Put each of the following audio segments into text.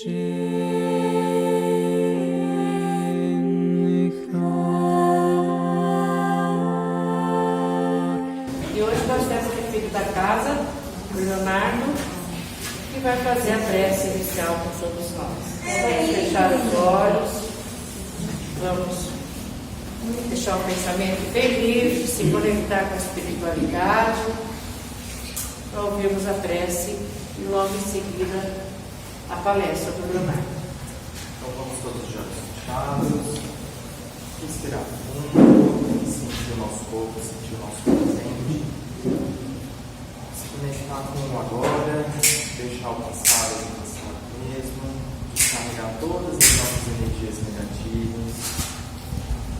E hoje nós temos o filho da casa, o Leonardo, que vai fazer a prece inicial com todos nós. Vamos fechar os olhos, vamos deixar o pensamento bem livre, se conectar com a espiritualidade, para ouvirmos a prece e logo em seguida a palestra do Leonardo. Então vamos todos de olhos fechados, respirar fundo, sentir o nosso corpo, sentir o nosso presente, se conectar com o agora, deixar o passado no passado mesmo, descarregar todas as nossas energias negativas,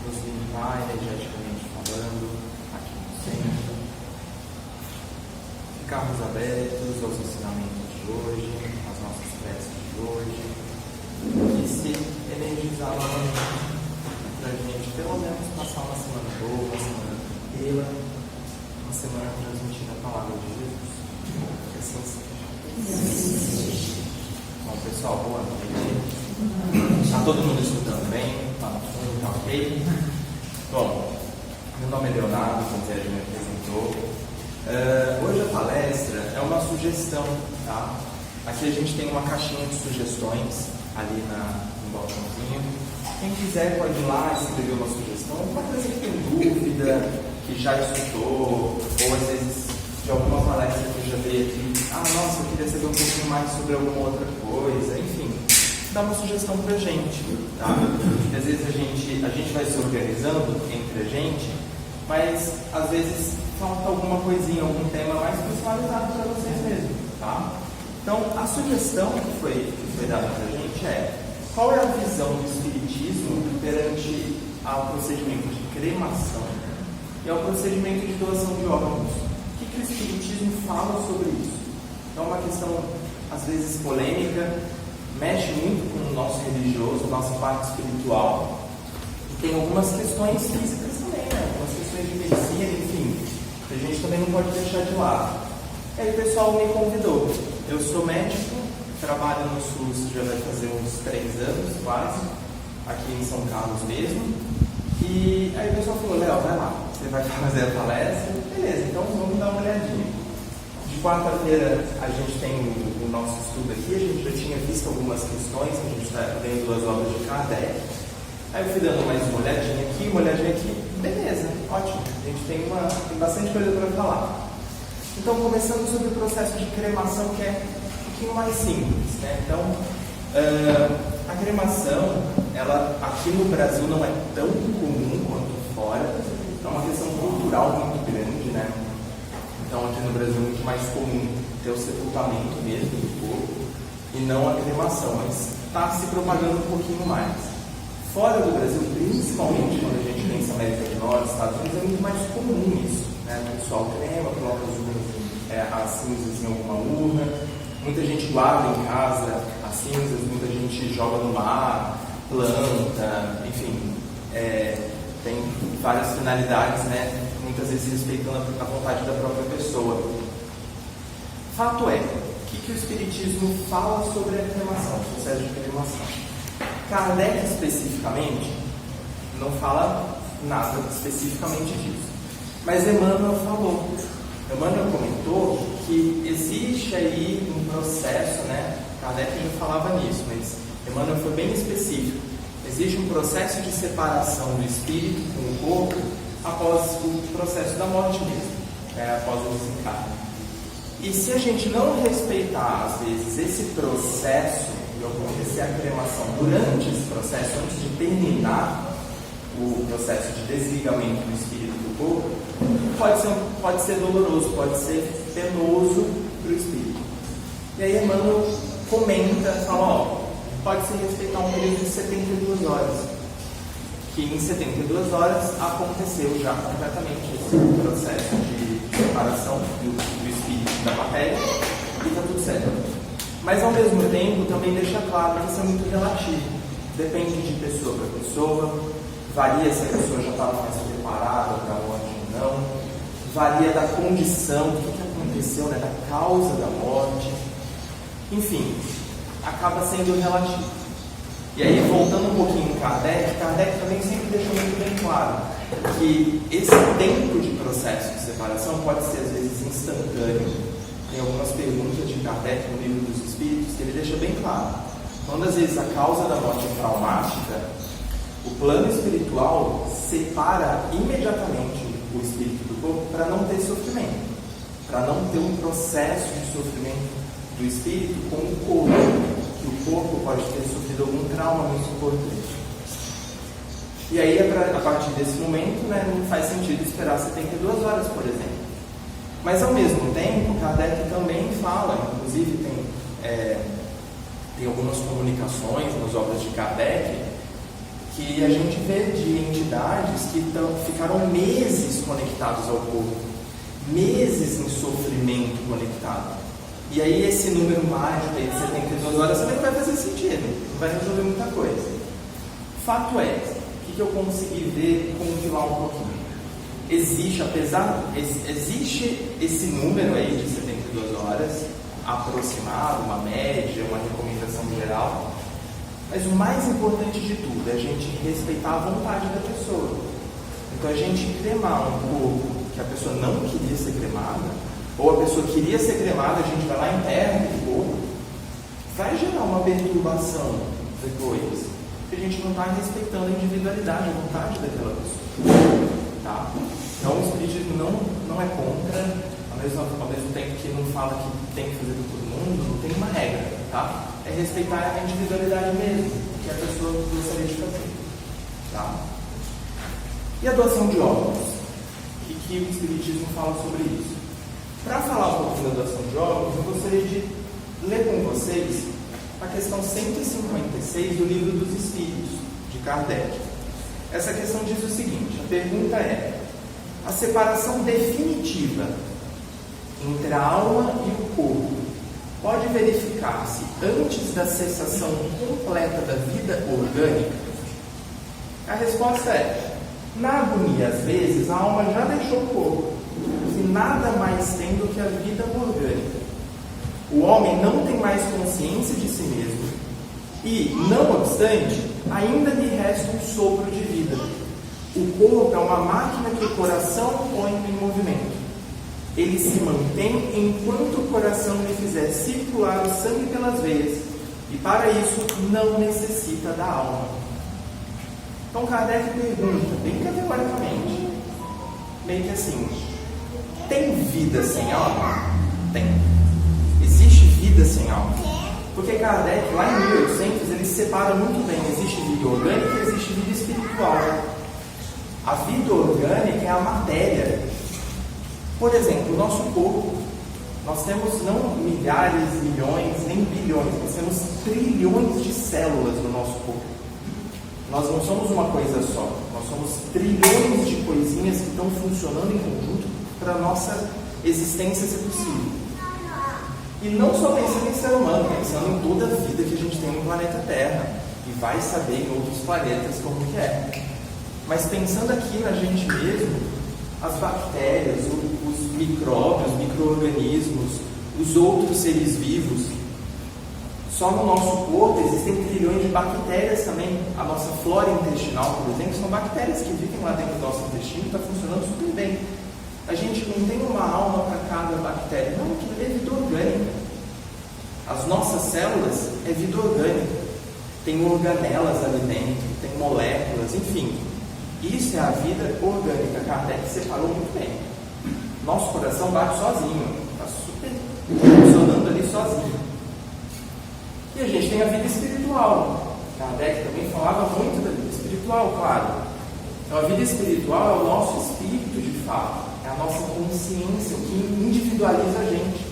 nos limpar energeticamente falando, aqui no centro, ficarmos abertos aos ensinamentos de hoje, às nossas preces de hoje, e se energizar novamente, para a gente pelo menos passar uma semana boa, uma semana tranquila, uma semana transmitindo a palavra de Jesus. Que assim seja. Bom, pessoal, boa noite. Está todo mundo escutando bem? Está no fundo, tá ok? Bom, meu nome é Leonardo, como você já me apresentou. Hoje a palestra é uma sugestão, tá? Aqui a gente tem uma caixinha de sugestões ali no balcãozinho. Quem quiser pode ir lá e escrever uma sugestão, uma coisa que tem dúvida, que já escutou, ou às vezes de alguma palestra que já veio aqui, nossa, eu queria saber um pouquinho mais sobre alguma outra coisa, enfim, dá uma sugestão pra gente, tá? Às vezes a gente vai se organizando entre a gente, mas às vezes falta alguma coisinha, algum tema mais personalizado para vocês mesmos, tá? Então, a sugestão que foi dada pra gente é: qual é a visão do Espiritismo perante ao procedimento de cremação e ao procedimento de doação de órgãos? O que o Espiritismo fala sobre isso? É uma questão, às vezes, polêmica, mexe muito com o nosso religioso, nossa parte espiritual, e tem algumas questões físicas também, né? Algumas questões de medicina, enfim, que a gente também não pode deixar de lado. E aí o pessoal me convidou. Eu sou médico, trabalho no SUS já vai fazer uns 3 anos quase, aqui em São Carlos mesmo. E aí o pessoal falou: Léo, vai lá, você vai fazer a palestra? Beleza, então vamos dar uma olhadinha. De quarta-feira a gente tem o nosso estudo aqui, a gente já tinha visto algumas questões, a gente está lendo 2 obras de Kardec. Aí eu fui dando mais uma olhadinha aqui, beleza, ótimo, a gente tem bastante coisa para falar. Então, começando sobre o processo de cremação, que é um pouquinho mais simples, né? Então, a cremação, ela aqui no Brasil não é tão comum quanto fora, é uma questão cultural muito grande, né? Então, aqui no Brasil é muito mais comum ter o sepultamento mesmo do corpo e não a cremação, mas está se propagando um pouquinho mais. Fora do Brasil, principalmente quando a gente pensa na América do Norte, Estados Unidos, é muito mais comum isso, né? O pessoal crema, coloca as cinzas em alguma urna, muita gente guarda em casa as cinzas, muita gente joga no mar, planta, enfim, tem várias finalidades, né? Muitas vezes respeitando a vontade da própria pessoa. Fato é, o que o Espiritismo fala sobre a cremação, o processo de cremação? Kardec especificamente não fala nada especificamente disso, mas Emmanuel falou. Emmanuel comentou que existe aí um processo, né? Kardec já falava nisso, mas Emmanuel foi bem específico. Existe um processo de separação do espírito com o corpo após o processo da morte mesmo, após o desencarne. E se a gente não respeitar, às vezes, esse processo de acontecer a cremação durante esse processo, antes de terminar o processo de desligamento do espírito do corpo, pode ser doloroso, pode ser penoso para o espírito. E aí Emmanuel comenta, fala, pode se respeitar um período de 72 horas, que em 72 horas aconteceu já completamente esse processo de separação do espírito da matéria e está tudo certo. Mas ao mesmo tempo também deixa claro que isso é muito relativo, depende de pessoa para pessoa, varia se a pessoa já estava mais preparada para a morte ou não, varia da condição, do que aconteceu, né, da causa da morte, enfim. acaba sendo relativo. E aí, voltando um pouquinho em Kardec também sempre deixou muito bem claro que esse tempo de processo de separação pode ser, às vezes, instantâneo. Tem algumas perguntas de Kardec no Livro dos Espíritos que ele deixa bem claro. Quando, às vezes, a causa da morte é traumática, o plano espiritual separa imediatamente o espírito do corpo para não ter sofrimento, para não ter um processo de sofrimento do espírito com o corpo, que o corpo pode ter sofrido algum trauma muito importante. E aí, a partir desse momento, né, não faz sentido esperar 72 horas, por exemplo. Mas, ao mesmo tempo, Kardec também fala, inclusive tem algumas comunicações nas obras de Kardec, que a gente vê de entidades que ficaram meses conectados ao corpo, meses em sofrimento conectado. E aí esse número mágico aí de 72 horas também não vai fazer sentido, não vai resolver muita coisa. Fato é, o que eu consegui ver, compilar um pouquinho. Existe esse número aí de 72 horas, aproximado, uma média, uma recomendação geral, mas o mais importante de tudo é a gente respeitar a vontade da pessoa. Então a gente cremar um corpo que a pessoa não queria ser cremada, ou a pessoa queria ser cremada, a gente vai lá e enterra o corpo, vai gerar uma perturbação depois, porque a gente não está respeitando a individualidade, a vontade daquela pessoa. Tá? Então o Espiritismo não é contra, ao mesmo tempo que não fala que tem que fazer com todo mundo, não tem uma regra, tá? É respeitar a individualidade mesmo, que a pessoa gostaria de fazer. Tá? E a doação de órgãos? O que o Espiritismo fala sobre isso? Para falar um pouquinho da doação de órgãos, eu gostaria de ler com vocês a questão 156 do Livro dos Espíritos, de Kardec. Essa questão diz o seguinte, a pergunta é: a separação definitiva entre a alma e o corpo pode verificar-se antes da cessação completa da vida orgânica? A resposta é: na agonia, às vezes, a alma já deixou o corpo, e nada mais tem do que a vida orgânica. O homem não tem mais consciência de si mesmo e, não obstante, ainda lhe resta um sopro de vida. O corpo é uma máquina que o coração põe em movimento. Ele se mantém enquanto o coração lhe fizer circular o sangue pelas veias, e para isso não necessita da alma. Então Kardec pergunta, bem categoricamente, meio que assim: tem vida sem alma? Tem. Existe vida sem alma. Porque Kardec, lá em 1800, ele separa muito bem: existe vida orgânica e existe vida espiritual. A vida orgânica é a matéria. Por exemplo, o nosso corpo, nós temos não milhares, milhões, nem bilhões, nós temos trilhões de células no nosso corpo. Nós não somos uma coisa só, nós somos trilhões de coisinhas que estão funcionando em conjunto para a nossa existência ser possível. E não só pensando em ser humano, pensando em toda a vida que a gente tem no planeta Terra, e vai saber em outros planetas como que é. Mas pensando aqui na gente mesmo, as bactérias, os micróbios, micro-organismos, os outros seres vivos, só no nosso corpo existem trilhões de bactérias também. A nossa flora intestinal, por exemplo, são bactérias que vivem lá dentro do nosso intestino e está funcionando super bem. A gente não tem uma alma para cada bactéria, não, aquilo é vida orgânica. As nossas células é vida orgânica. Tem organelas ali dentro, tem moléculas, enfim. Isso é a vida orgânica. Kardec separou muito bem. Nosso coração bate sozinho, está super funcionando ali sozinho. E a gente tem a vida espiritual. Kardec também falava muito da vida espiritual, claro. Então a vida espiritual é o nosso espírito de fato, é a nossa consciência, o que individualiza a gente,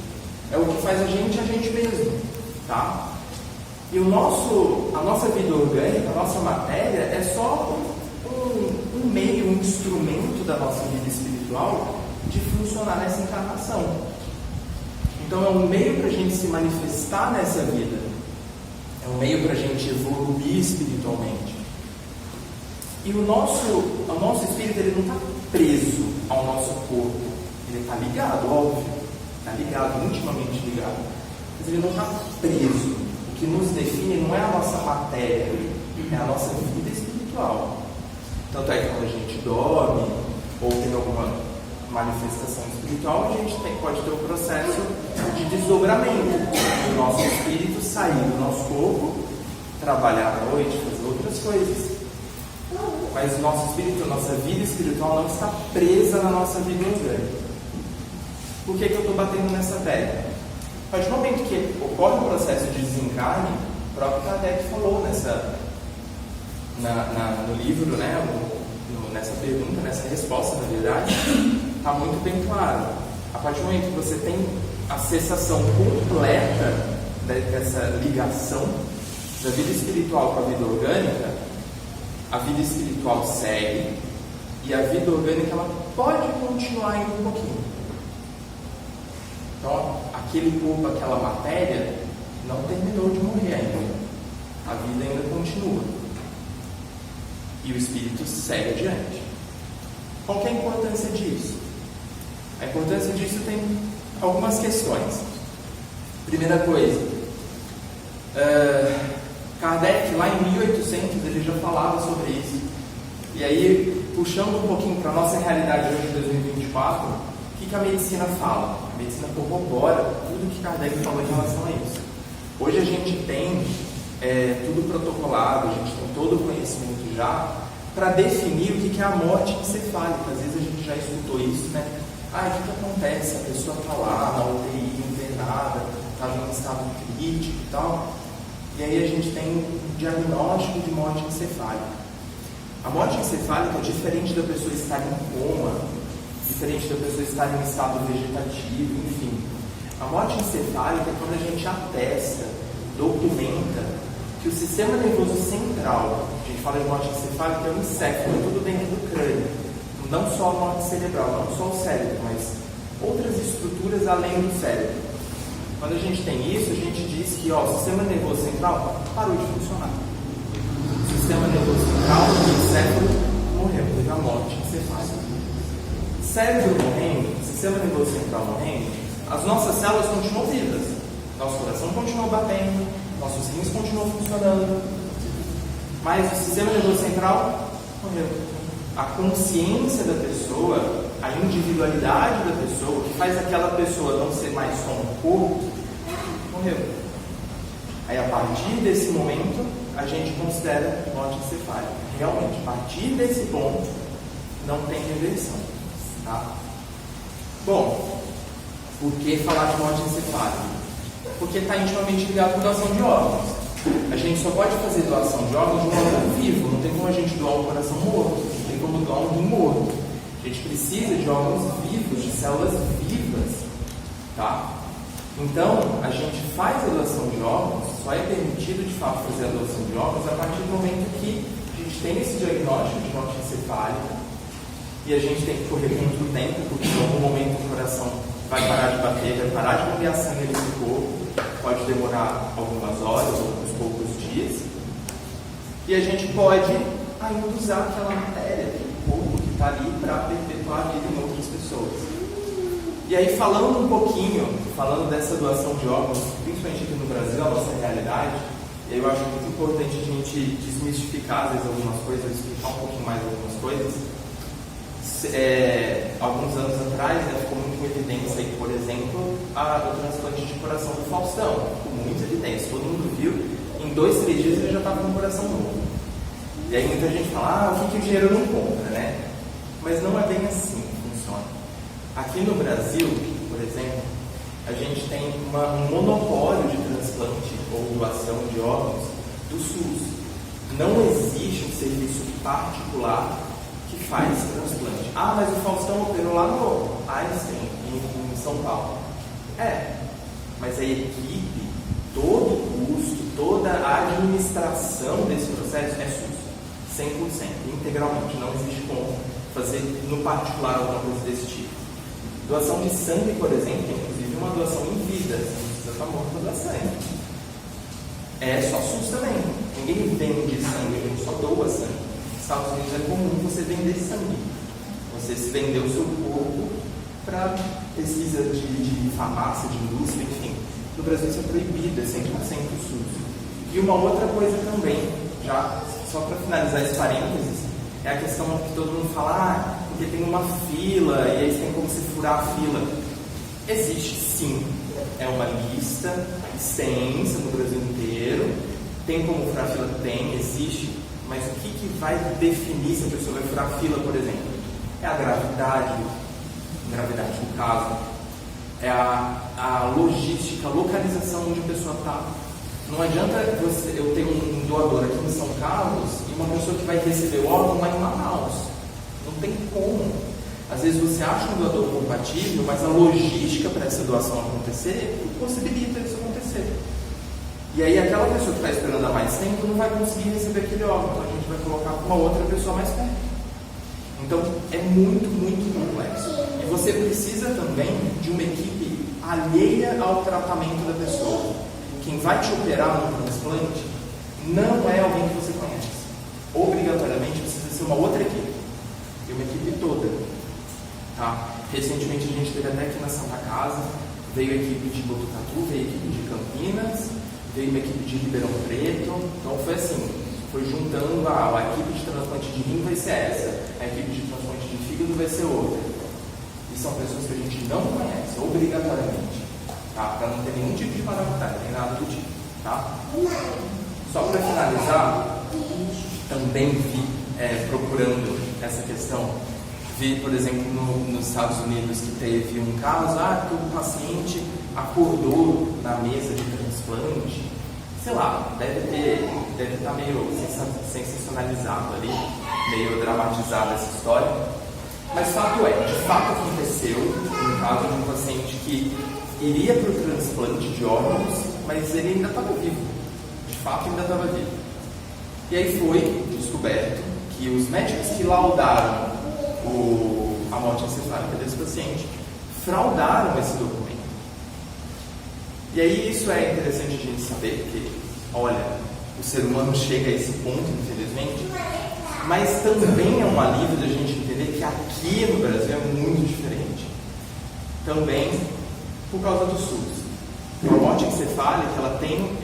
é o que faz a gente mesmo, tá? E a nossa vida orgânica, a nossa matéria é só um meio, um instrumento da nossa vida espiritual de funcionar nessa encarnação. Então é um meio para a gente se manifestar nessa vida, é um meio para a gente evoluir espiritualmente. E o nosso espírito, ele não está preso ao nosso corpo, ele está ligado, óbvio, está ligado, intimamente ligado, mas ele não está preso. O que nos define não é a nossa matéria, é a nossa vida espiritual. Tanto é que quando a gente dorme ou tem alguma manifestação espiritual, a gente pode ter o processo de desdobramento do nosso espírito sair do nosso corpo, trabalhar à noite, fazer outras coisas. Mas o nosso espírito, a nossa vida espiritual não está presa na nossa vida orgânica. Por que eu estou batendo nessa tecla? A partir do momento que ocorre o processo de desencarne, o próprio Kardec falou no livro, né, nessa pergunta, nessa resposta, na verdade, está muito bem claro. A partir do momento que você tem a cessação completa dessa ligação da vida espiritual com a vida orgânica, a vida espiritual segue e a vida orgânica ela pode continuar ainda um pouquinho. Então, aquele corpo, aquela matéria, não terminou de morrer ainda. A vida ainda continua. E o espírito segue adiante. Qual que é a importância disso? A importância disso tem algumas questões. Primeira coisa, Kardec, lá em 1800, ele já falava sobre isso. E aí, puxando um pouquinho para a nossa realidade hoje, em 2024, o que a medicina fala? A medicina corrobora tudo que Kardec falou em relação a isso. Hoje a gente tem tudo protocolado, a gente tem todo o conhecimento já para definir o que é a morte encefálica. Às vezes a gente já escutou isso, né? O que acontece? A pessoa está lá na UTI, internada, está em estado crítico e tal. E aí a gente tem um diagnóstico de morte encefálica. A morte encefálica é diferente da pessoa estar em coma, diferente da pessoa estar em estado vegetativo, enfim. A morte encefálica é quando a gente atesta, documenta que o sistema nervoso central, a gente fala de morte encefálica, é o encéfalo, é tudo dentro do crânio. Não só a morte cerebral, não só o cérebro, mas outras estruturas além do cérebro. Quando a gente tem isso, a gente diz que o sistema nervoso central parou de funcionar. O sistema nervoso central, o encéfalo, morreu, teve a morte encefálica. Cérebro morrendo, sistema nervoso central morrendo, as nossas células continuam vivas. Nosso coração continua batendo, nossos rins continuam funcionando, mas o sistema nervoso central morreu. A consciência da pessoa, a individualidade da pessoa, que faz aquela pessoa não ser mais só um corpo, morreu. Aí, a partir desse momento, a gente considera morte encefálica. Realmente, a partir desse ponto, não tem reversão. Tá? Bom, por que falar de morte encefálica? Porque está intimamente ligado com doação de órgãos. A gente só pode fazer doação de órgãos de um órgão vivo. Não tem como a gente doar um coração morto, não tem como doar um rim morto. A gente precisa de órgãos vivos, de células vivas. Tá? Então, a gente faz a doação de órgãos, só é permitido de fato fazer a doação de órgãos a partir do momento que a gente tem esse diagnóstico de morte encefálica e a gente tem que correr contra o tempo, porque em algum momento o coração vai parar de bater, vai parar de bombear sangue nesse corpo, pode demorar algumas horas, alguns poucos dias, e a gente pode ainda usar aquela matéria, aquele corpo que está ali para perpetuar a vida em outras pessoas. E aí, falando um pouquinho, falando dessa doação de órgãos, principalmente aqui no Brasil, a nossa realidade, eu acho muito importante a gente desmistificar, às vezes, algumas coisas, explicar um pouquinho mais algumas coisas. Alguns anos atrás, ficou muito em evidência, aí, por exemplo, o transplante de coração do Faustão. Ficou muito em evidência, todo mundo viu. Em 2, 3 dias ele já estava com o coração novo. E aí muita gente fala, o que o dinheiro não compra, né? Mas não é bem assim que funciona. Aqui no Brasil, por exemplo, a gente tem um monopólio de transplante ou doação de órgãos do SUS. Não existe um serviço particular que faz transplante. Mas o Faustão operou lá no Einstein, em São Paulo. Mas a equipe, todo o custo, toda a administração desse processo é SUS. 100%, integralmente. Não existe como fazer no particular alguma coisa desse tipo. Doação de sangue, por exemplo, que é inclusive uma doação em vida, você não precisa estar morto para doar sangue. É só SUS também. Ninguém vende sangue, a gente só doa sangue. Nos Estados Unidos é comum você vender sangue. Você se vender o seu corpo para pesquisa de farmácia, de indústria, enfim. No Brasil isso é proibido, é 100% SUS. E uma outra coisa também, já só para finalizar esse parênteses, é a questão que todo mundo fala, porque tem uma fila e aí tem como se furar a fila. Existe sim, é uma lista extensa no Brasil inteiro, tem como furar a fila? Tem, existe, mas o que vai definir se a pessoa vai furar a fila, por exemplo? É a gravidade do caso, é a logística, a localização onde a pessoa está. Não adianta eu ter um doador aqui em São Carlos e uma pessoa que vai receber o órgão lá em Manaus. Não tem como. Às vezes você acha um doador compatível, mas a logística para essa doação acontecer possibilita isso acontecer. E aí aquela pessoa que está esperando há mais tempo não vai conseguir receber aquele órgão, então a gente vai colocar uma outra pessoa mais perto. Então é muito, muito complexo. E você precisa também de uma equipe alheia ao tratamento da pessoa. Quem vai te operar no transplante não é alguém que você conhece. Obrigatoriamente precisa ser uma outra equipe. E uma equipe toda. Tá? Recentemente a gente teve até aqui na Santa Casa, veio a equipe de Botucatu, veio a equipe de Campinas, veio uma equipe de Ribeirão Preto. Então foi assim, foi juntando a equipe de transplante de rim vai ser essa, a equipe de transplante de fígado vai ser outra. E são pessoas que a gente não conhece, obrigatoriamente. Tá? Para não ter nenhum tipo de maracutaia, nem nada do tipo. Tá? Só para finalizar, também vi, procurando essa questão, vi, por exemplo, nos Estados Unidos que teve um caso, que o paciente acordou na mesa de transplante, sei lá, deve estar meio sensacionalizado ali, meio dramatizada essa história, mas fato é, de fato aconteceu um caso de um paciente que iria para o transplante de órgãos, mas ele ainda estava vivo, de fato ainda estava vivo. E aí foi descoberto que os médicos que laudaram a morte encefálica desse paciente fraudaram esse documento. E aí isso é interessante a gente saber, porque, olha, o ser humano chega a esse ponto, infelizmente, mas também é um alívio da gente entender que aqui no Brasil é muito diferente. Também por causa do SUS. A morte encefálica, ela tem,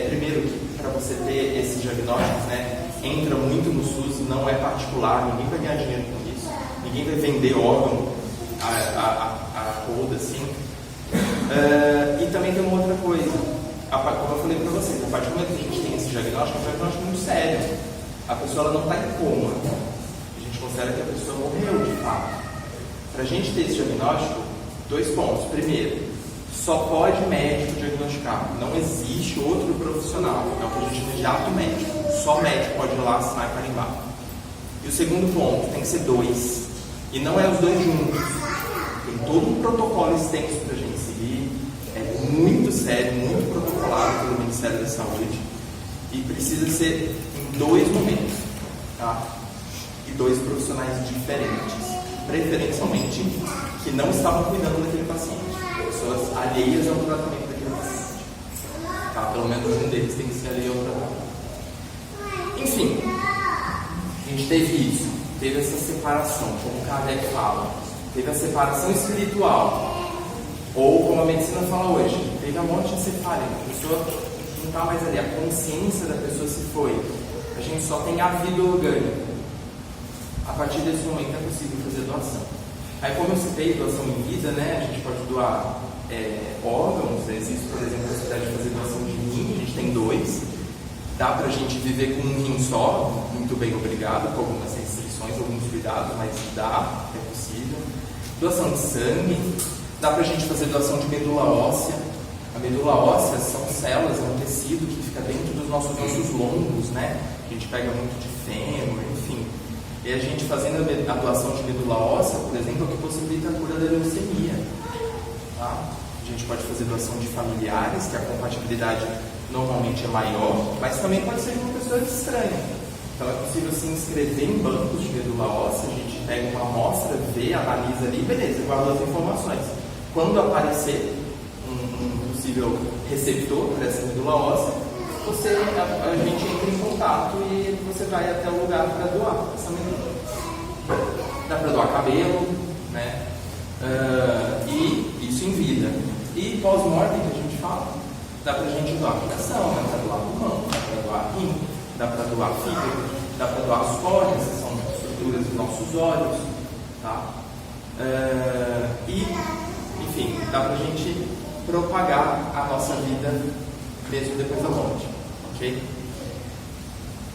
primeiro, que para você ter esses diagnósticos, né, entra muito no SUS, não é particular, ninguém vai ganhar dinheiro com isso, ninguém vai vender órgão a roda, assim. E também tem uma outra coisa, como eu falei para vocês, a partir do momento que a gente tem esse diagnóstico, é um diagnóstico muito sério. A pessoa ela não está em coma, a gente considera que a pessoa morreu de fato. Para a gente ter esse diagnóstico, 2 pontos. Primeiro, só pode médico diagnosticar, não existe outro profissional, é o que a gente chama de ato médico, só médico pode ir lá assinar e carimbar. E o segundo ponto, tem que ser 2, e não é os 2 juntos, tem todo um protocolo extenso para a gente seguir, é muito sério, muito protocolado pelo Ministério da Saúde, e precisa ser em 2 momentos, tá? E 2 profissionais diferentes, preferencialmente que não estavam cuidando daquele paciente, pessoas alheias ao tratamento daquele paciente, tá? Pelo menos um deles tem que ser alheio ao tratamento. Enfim, a gente teve isso, teve essa separação, como o Kardec fala, teve a separação espiritual, ou como a medicina fala hoje, teve a morte encefálica, a pessoa não está mais ali, a consciência da pessoa se foi, a gente só tem a vida orgânica. A partir desse momento é possível fazer doação. Aí, como eu citei, doação em vida, né, a gente pode doar órgãos, existe, por exemplo, a possibilidade de fazer doação de rim, a gente tem 2, dá pra gente viver com um rim só, muito bem, obrigado, com algumas restrições, alguns cuidados, mas dá, é possível. Doação de sangue, dá pra gente fazer doação de medula óssea. A medula óssea são células, é um tecido que fica dentro dos nossos ossos longos, né, a gente pega muito de fêmur, enfim. E a gente fazendo a doação de medula óssea, por exemplo, é o que possibilita a cura da leucemia. Tá? A gente pode fazer doação de familiares, que a compatibilidade normalmente é maior, mas também pode ser de uma pessoa estranha. Então é possível se inscrever em bancos de medula óssea, a gente pega uma amostra, vê, analisa ali, beleza, guarda as informações. Quando aparecer um possível receptor para essa medula óssea, a gente entra em contato e você vai até o lugar para doar essa medula. Dá para doar cabelo, né? E isso em vida. E pós-mortem, que a gente fala, dá para a gente doar coração, dá para doar pulmão. dá para doar fígado, dá para doar as córneas, que são estruturas dos nossos olhos, tá? E, enfim, dá para a gente propagar a nossa vida mesmo depois da morte, ok?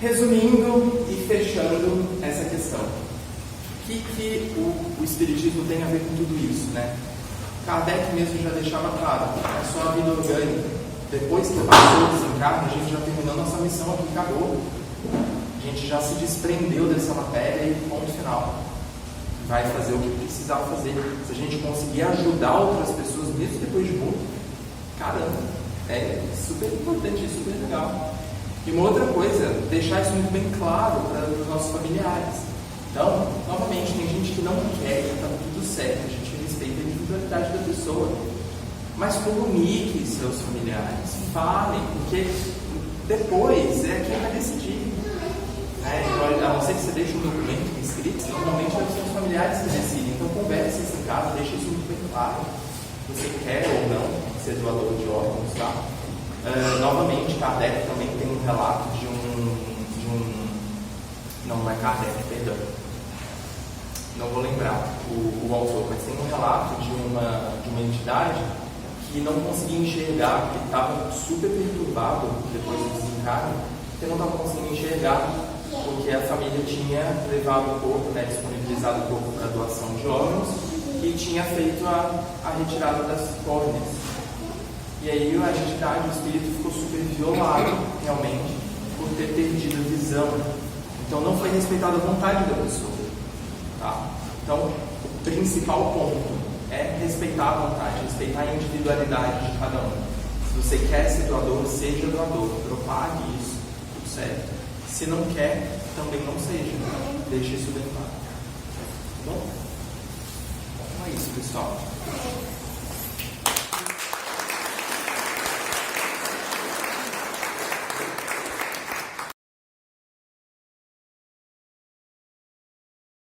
Resumindo e fechando essa questão, o que o Espiritismo tem a ver com tudo isso, né? Kardec mesmo já deixava claro, é só a vida orgânica. Depois que passou, desencarna, a gente já terminou nossa missão aqui, acabou. A gente já se desprendeu dessa matéria e ponto final. Vai fazer o que precisar fazer. Se a gente conseguir ajudar outras pessoas, mesmo depois de muito, caramba, é super importante, super legal. E uma outra coisa, deixar isso muito bem claro para os nossos familiares. Então, novamente, tem gente que não quer, está tudo certo, a gente respeita a individualidade da pessoa. Mas comunique seus familiares, falem, porque depois é quem vai decidir. A não ser que você deixe um documento escrito, normalmente são os familiares que decidem. Então converse isso em casa, deixe isso muito bem claro. Você quer ou não ser doador de órgãos, tá? Novamente, Kardec também tem um relato de um... Não é Kardec, perdão. Não vou lembrar o autor, mas tem um relato de uma entidade que não conseguia enxergar, porque estava super perturbado depois do desencarne, porque não estava conseguindo enxergar, porque a família tinha levado o corpo, né, disponibilizado o corpo para doação de órgãos e tinha feito a retirada das córneas. E aí a entidade, o espírito, ficou super violado, realmente, por ter perdido a visão. Então não foi respeitada a vontade da pessoa. Tá? Então, o principal ponto é respeitar a vontade, respeitar a individualidade de cada um. Se você quer ser doador, seja doador, propague isso, tudo certo. Se não quer, também não seja, deixe isso bem claro. Tá bom? Então é isso, pessoal.